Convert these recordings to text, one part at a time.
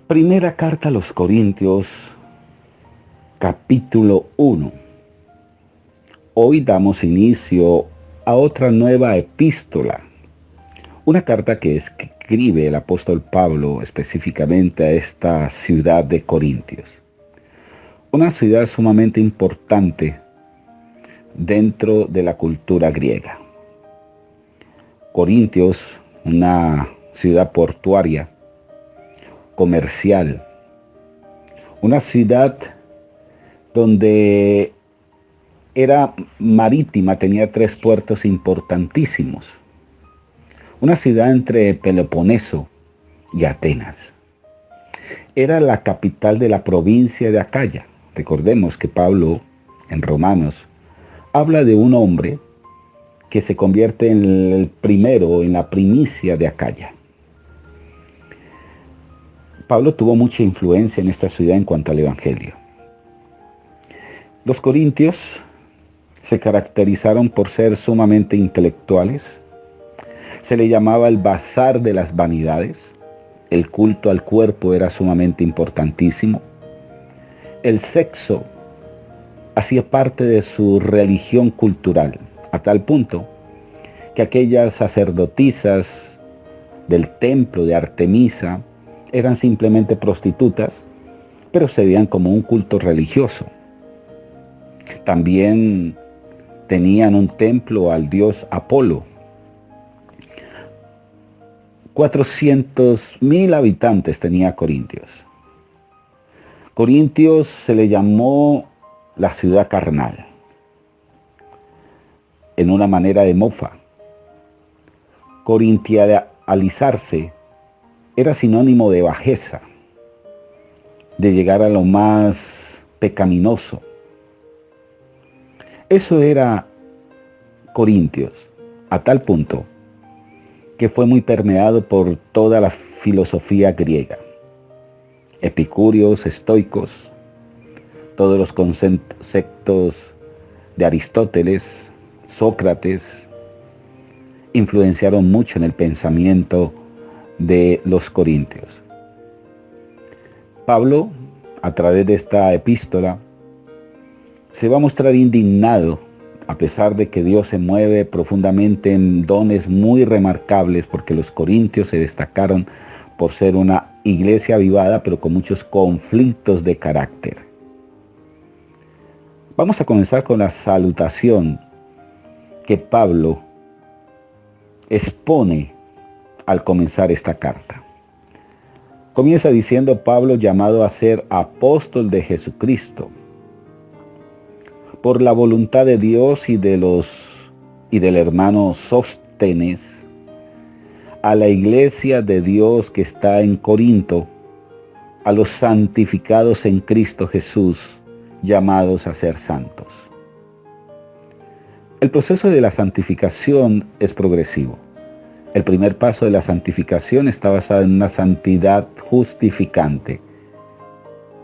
Primera carta a los Corintios, capítulo 1. Hoy damos inicio a otra nueva epístola, una carta que escribe el apóstol Pablo específicamente a esta ciudad de Corintios. Una ciudad sumamente importante dentro de la cultura griega. Corintios, una ciudad portuaria, comercial, una ciudad donde era marítima, tenía 3 puertos importantísimos, una ciudad entre Peloponeso y Atenas. Era la capital de la provincia de Acaya. Recordemos que Pablo en Romanos habla de un hombre que se convierte en el primero, en la primicia de Acaya. Pablo tuvo mucha influencia en esta ciudad en cuanto al Evangelio. Los corintios se caracterizaron por ser sumamente intelectuales. Se le llamaba el bazar de las vanidades. El culto al cuerpo era sumamente importantísimo. El sexo hacía parte de su religión cultural, a tal punto que aquellas sacerdotisas del templo de Artemisa eran simplemente prostitutas, pero se veían como un culto religioso. También tenían un templo al dios Apolo. 400,000 habitantes tenía Corintios. Corintios se le llamó la ciudad carnal, en una manera de mofa. Corintializarse era sinónimo de bajeza, de llegar a lo más pecaminoso. Eso era Corintios, a tal punto que fue muy permeado por toda la filosofía griega. Epicúreos, estoicos, todos los conceptos de Aristóteles, Sócrates, influenciaron mucho en el pensamiento de los corintios. Pablo, a través de esta epístola, se va a mostrar indignado, a pesar de que Dios se mueve profundamente en dones muy remarcables, porque los corintios se destacaron por ser una iglesia avivada, pero con muchos conflictos de carácter. Vamos a comenzar con la salutación que Pablo expone al comenzar esta carta. Comienza diciendo Pablo, llamado a ser apóstol de Jesucristo, por la voluntad de Dios y del hermano Sóstenes, a la iglesia de Dios que está en Corinto, a los santificados en Cristo Jesús, llamados a ser santos. El proceso de la santificación es progresivo. El primer paso de la santificación está basado en una santidad justificante,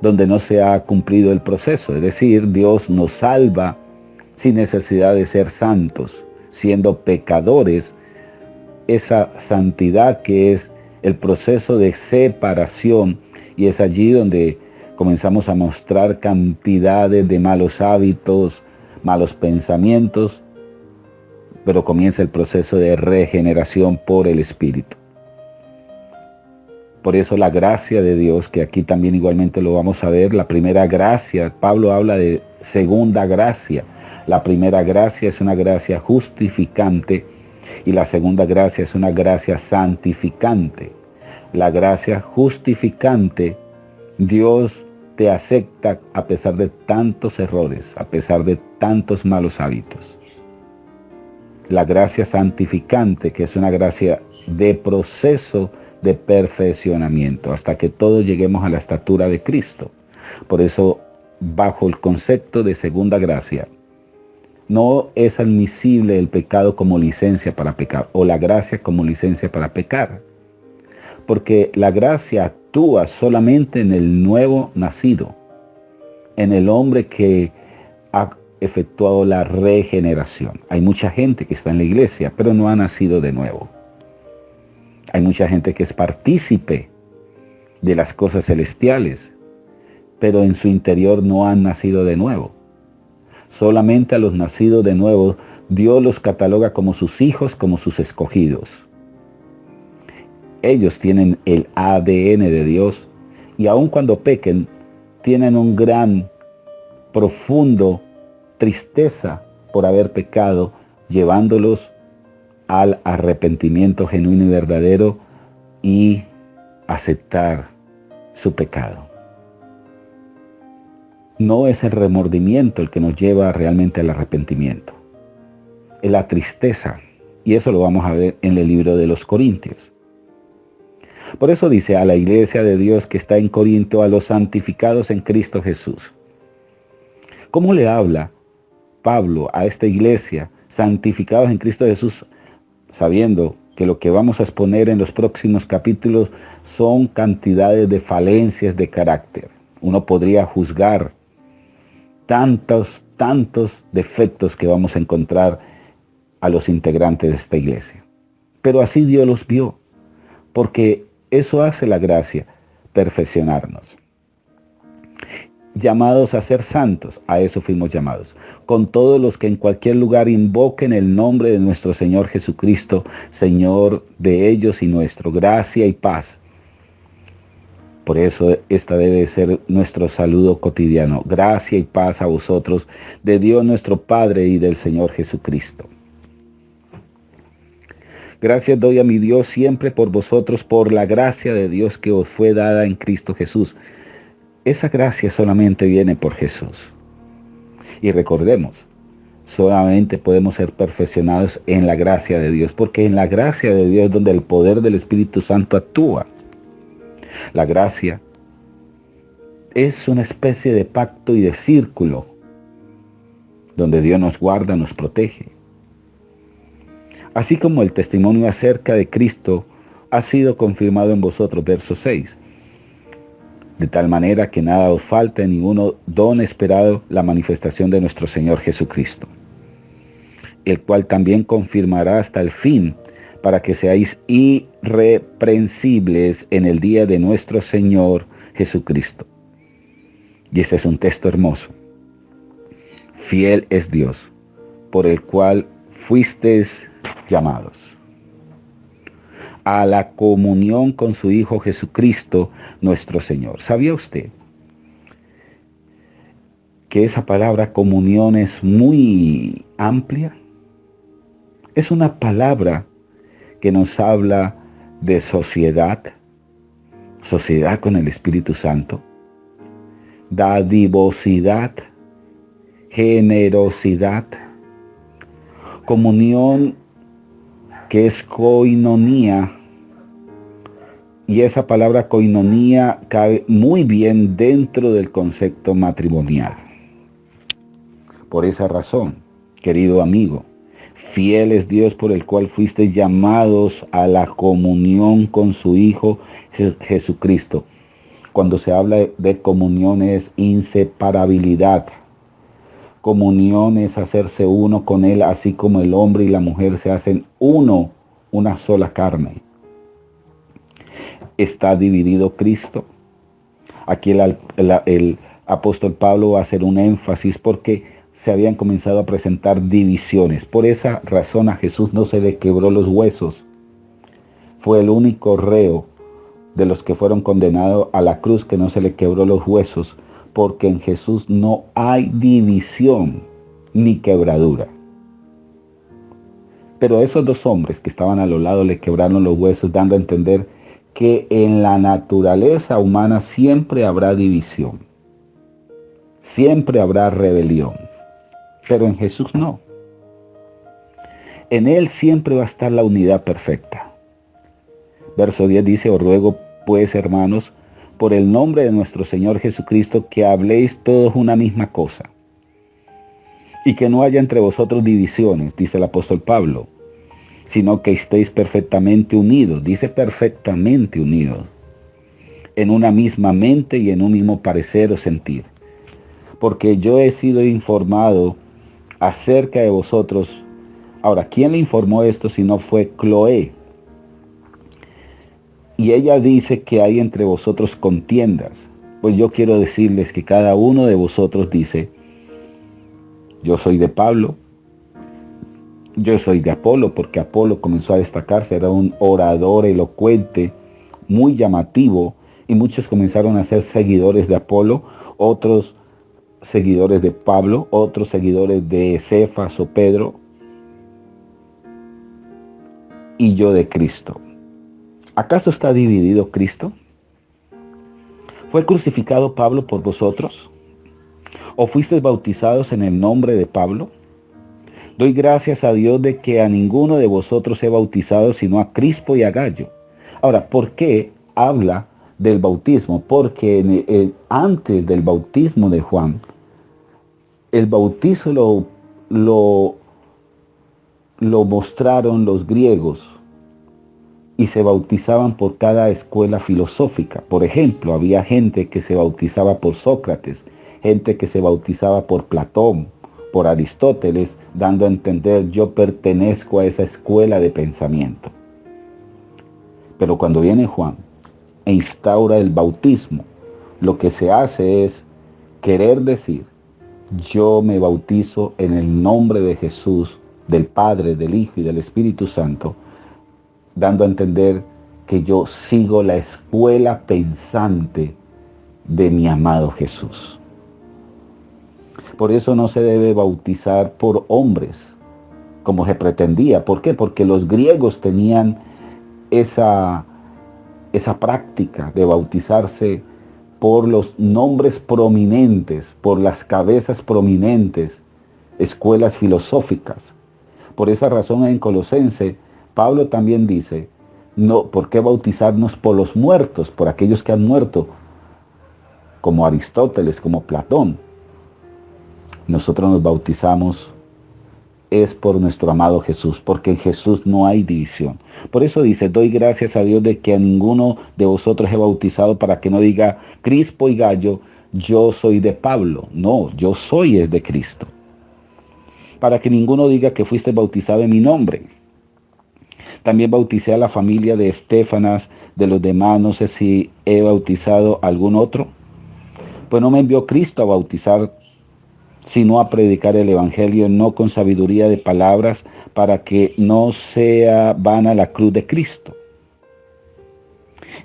donde no se ha cumplido el proceso. Es decir, Dios nos salva sin necesidad de ser santos, siendo pecadores. Esa santidad que es el proceso de separación, y es allí donde comenzamos a mostrar cantidades de malos hábitos, malos pensamientos, pero comienza el proceso de regeneración por el Espíritu. Por eso la gracia de Dios, que aquí también igualmente lo vamos a ver, la primera gracia, Pablo habla de segunda gracia. La primera gracia es una gracia justificante y la segunda gracia es una gracia santificante. La gracia justificante, Dios te acepta a pesar de tantos errores, a pesar de tantos malos hábitos. La gracia santificante, que es una gracia de proceso de perfeccionamiento, hasta que todos lleguemos a la estatura de Cristo. Por eso, bajo el concepto de segunda gracia, no es admisible el pecado como licencia para pecar, o la gracia como licencia para pecar. Porque la gracia actúa solamente en el nuevo nacido, en el hombre que efectuado la regeneración. Hay mucha gente que está en la iglesia, pero no ha nacido de nuevo. Hay mucha gente que es partícipe de las cosas celestiales, pero en su interior no han nacido de nuevo. Solamente a los nacidos de nuevo, Dios los cataloga como sus hijos, como sus escogidos. Ellos tienen el ADN de Dios y aun cuando pequen, tienen un gran, profundo tristeza por haber pecado, llevándolos al arrepentimiento genuino y verdadero y aceptar su pecado. No es el remordimiento el que nos lleva realmente al arrepentimiento. Es la tristeza. Y eso lo vamos a ver en el libro de los Corintios. Por eso dice a la iglesia de Dios que está en Corinto, a los santificados en Cristo Jesús. ¿Cómo le habla Pablo a esta iglesia, santificados en Cristo Jesús, sabiendo que lo que vamos a exponer en los próximos capítulos son cantidades de falencias de carácter? Uno podría juzgar tantos defectos que vamos a encontrar a los integrantes de esta iglesia. Pero así Dios los vio, porque eso hace la gracia, perfeccionarnos. Llamados a ser santos, a eso fuimos llamados, con todos los que en cualquier lugar invoquen el nombre de nuestro Señor Jesucristo, Señor de ellos y nuestro, gracia y paz. Por eso esta debe ser nuestro saludo cotidiano. Gracia y paz a vosotros, de Dios nuestro Padre y del Señor Jesucristo. Gracias doy a mi Dios siempre por vosotros, por la gracia de Dios que os fue dada en Cristo Jesús. Esa gracia solamente viene por Jesús. Y recordemos, solamente podemos ser perfeccionados en la gracia de Dios, porque en la gracia de Dios es donde el poder del Espíritu Santo actúa. La gracia es una especie de pacto y de círculo donde Dios nos guarda, nos protege. Así como el testimonio acerca de Cristo ha sido confirmado en vosotros, verso 6. De tal manera que nada os falte, ninguno don esperado la manifestación de nuestro Señor Jesucristo, el cual también confirmará hasta el fin, para que seáis irreprensibles en el día de nuestro Señor Jesucristo. Y este es un texto hermoso. Fiel es Dios, por el cual fuisteis llamados a la comunión con su Hijo Jesucristo, nuestro Señor. ¿Sabía usted que esa palabra comunión es muy amplia? Es una palabra que nos habla de sociedad con el Espíritu Santo, dadivosidad, generosidad, comunión que es koinonía, y esa palabra koinonía cabe muy bien dentro del concepto matrimonial. Por esa razón, querido amigo, fiel es Dios por el cual fuisteis llamados a la comunión con su Hijo Jesucristo. Cuando se habla de comunión es inseparabilidad. Comunión es hacerse uno con Él, así como el hombre y la mujer se hacen uno, una sola carne. ¿Está dividido Cristo? Aquí el apóstol Pablo va a hacer un énfasis porque se habían comenzado a presentar divisiones. Por esa razón a Jesús no se le quebró los huesos. Fue el único reo de los que fueron condenados a la cruz que no se le quebró los huesos, porque en Jesús no hay división ni quebradura. Pero esos dos hombres que estaban a los lados le quebraron los huesos, dando a entender que en la naturaleza humana siempre habrá división. Siempre habrá rebelión. Pero en Jesús no. En Él siempre va a estar la unidad perfecta. Verso 10 dice: os ruego pues, hermanos, por el nombre de nuestro Señor Jesucristo, que habléis todos una misma cosa, y que no haya entre vosotros divisiones, dice el apóstol Pablo, sino que estéis perfectamente unidos, dice perfectamente unidos, en una misma mente y en un mismo parecer o sentir. Porque yo he sido informado acerca de vosotros. Ahora, ¿quién le informó esto si no fue Cloé? Y ella dice que hay entre vosotros contiendas. Pues yo quiero decirles que cada uno de vosotros dice, yo soy de Pablo, yo soy de Apolo, porque Apolo comenzó a destacarse, era un orador elocuente, muy llamativo, y muchos comenzaron a ser seguidores de Apolo, otros seguidores de Pablo, otros seguidores de Cefas o Pedro, y yo de Cristo. ¿Acaso está dividido Cristo? ¿Fue crucificado Pablo por vosotros? ¿O fuisteis bautizados en el nombre de Pablo? Doy gracias a Dios de que a ninguno de vosotros he bautizado, sino a Crispo y a Gallo. Ahora, ¿por qué habla del bautismo? Porque antes del bautismo de Juan, el bautizo lo mostraron los griegos y se bautizaban por cada escuela filosófica. Por ejemplo, había gente que se bautizaba por Sócrates, gente que se bautizaba por Platón, por Aristóteles, dando a entender yo pertenezco a esa escuela de pensamiento. Pero cuando viene Juan e instaura el bautismo, lo que se hace es querer decir, yo me bautizo en el nombre de Jesús, del Padre, del Hijo y del Espíritu Santo, dando a entender que yo sigo la escuela pensante de mi amado Jesús. Por eso no se debe bautizar por hombres, como se pretendía. ¿Por qué? Porque los griegos tenían esa práctica de bautizarse por los nombres prominentes, por las cabezas prominentes, escuelas filosóficas. Por esa razón en Colosense, Pablo también dice, no, ¿por qué bautizarnos por los muertos, por aquellos que han muerto, como Aristóteles, como Platón? Nosotros nos bautizamos es por nuestro amado Jesús, porque en Jesús no hay división. Por eso dice, doy gracias a Dios de que a ninguno de vosotros he bautizado, para que no diga Crispo y Gallo, yo soy de Pablo. No, yo soy es de Cristo. Para que ninguno diga que fuiste bautizado en mi nombre. También bauticé a la familia de Estefanas, de los demás, no sé si he bautizado a algún otro. Pues no me envió Cristo a bautizar, sino a predicar el Evangelio, no con sabiduría de palabras, para que no sea vana la cruz de Cristo.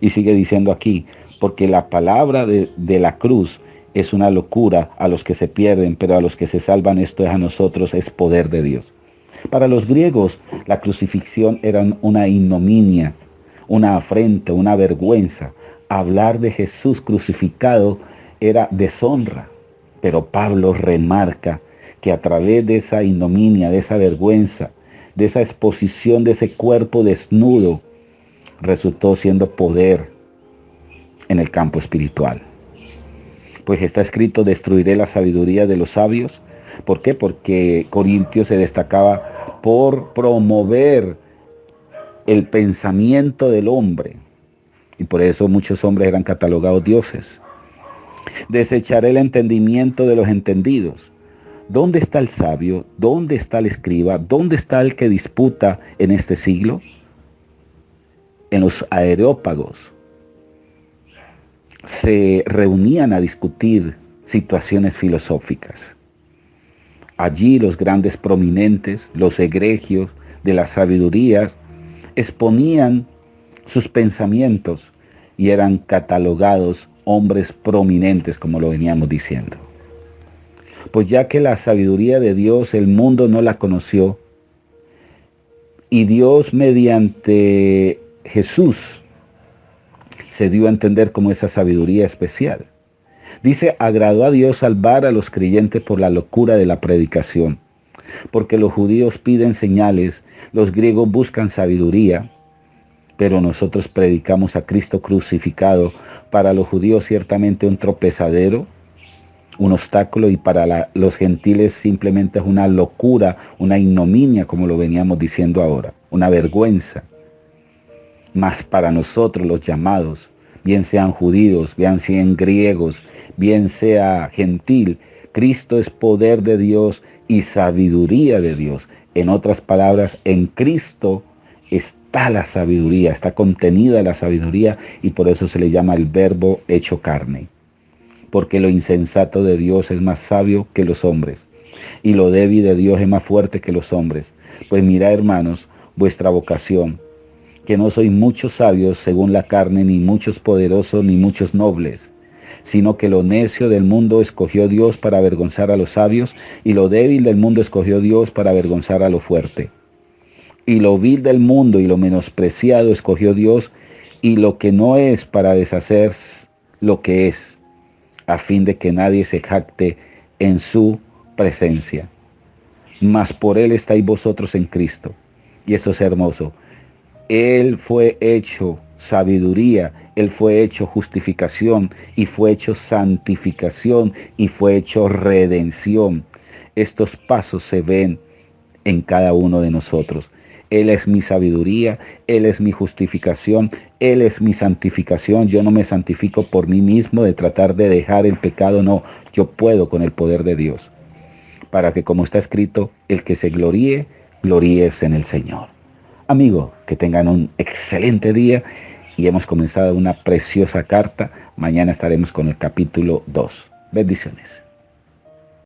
Y sigue diciendo aquí, porque la palabra de la cruz es una locura a los que se pierden, pero a los que se salvan, esto es a nosotros, es poder de Dios. Para los griegos, la crucifixión era una ignominia, una afrenta, una vergüenza. Hablar de Jesús crucificado era deshonra. Pero Pablo remarca que a través de esa ignominia, de esa vergüenza, de esa exposición de ese cuerpo desnudo, resultó siendo poder en el campo espiritual. Pues está escrito, destruiré la sabiduría de los sabios. ¿Por qué? Porque Corintios se destacaba por promover el pensamiento del hombre. Y por eso muchos hombres eran catalogados dioses. Desecharé el entendimiento de los entendidos. ¿Dónde está el sabio? ¿Dónde está el escriba? ¿Dónde está el que disputa en este siglo? En los areópagos se reunían a discutir situaciones filosóficas. Allí los grandes prominentes, los egregios de las sabidurías, exponían sus pensamientos y eran catalogados hombres prominentes, como lo veníamos diciendo. Pues ya que la sabiduría de Dios el mundo no la conoció, y Dios mediante Jesús se dio a entender como esa sabiduría especial. Dice, agradó a Dios salvar a los creyentes por la locura de la predicación, porque los judíos piden señales, los griegos buscan sabiduría, pero nosotros predicamos a Cristo crucificado, para los judíos ciertamente un tropezadero, un obstáculo, y para los gentiles simplemente es una locura, una ignominia, como lo veníamos diciendo ahora, una vergüenza. Mas para nosotros los llamados, bien sean judíos, bien sean griegos, bien sea gentil, Cristo es poder de Dios y sabiduría de Dios. En otras palabras, en Cristo está la sabiduría, está contenida la sabiduría, y por eso se le llama el Verbo hecho carne. Porque lo insensato de Dios es más sabio que los hombres, y lo débil de Dios es más fuerte que los hombres. Pues mira, hermanos, vuestra vocación, que no sois muchos sabios según la carne, ni muchos poderosos, ni muchos nobles, sino que lo necio del mundo escogió Dios para avergonzar a los sabios, y lo débil del mundo escogió Dios para avergonzar a lo fuerte. Y lo vil del mundo y lo menospreciado escogió Dios, y lo que no es, para deshacer lo que es, a fin de que nadie se jacte en su presencia. Mas por él estáis vosotros en Cristo. Y esto es hermoso. Él fue hecho sabiduría, Él fue hecho justificación, y fue hecho santificación, y fue hecho redención. Estos pasos se ven en cada uno de nosotros. Él es mi sabiduría, Él es mi justificación, Él es mi santificación. Yo no me santifico por mí mismo de tratar de dejar el pecado, no. Yo puedo con el poder de Dios. Para que, como está escrito, el que se gloríe, gloríese en el Señor. Amigo, que tengan un excelente día, y hemos comenzado una preciosa carta. Mañana estaremos con el capítulo 2. Bendiciones.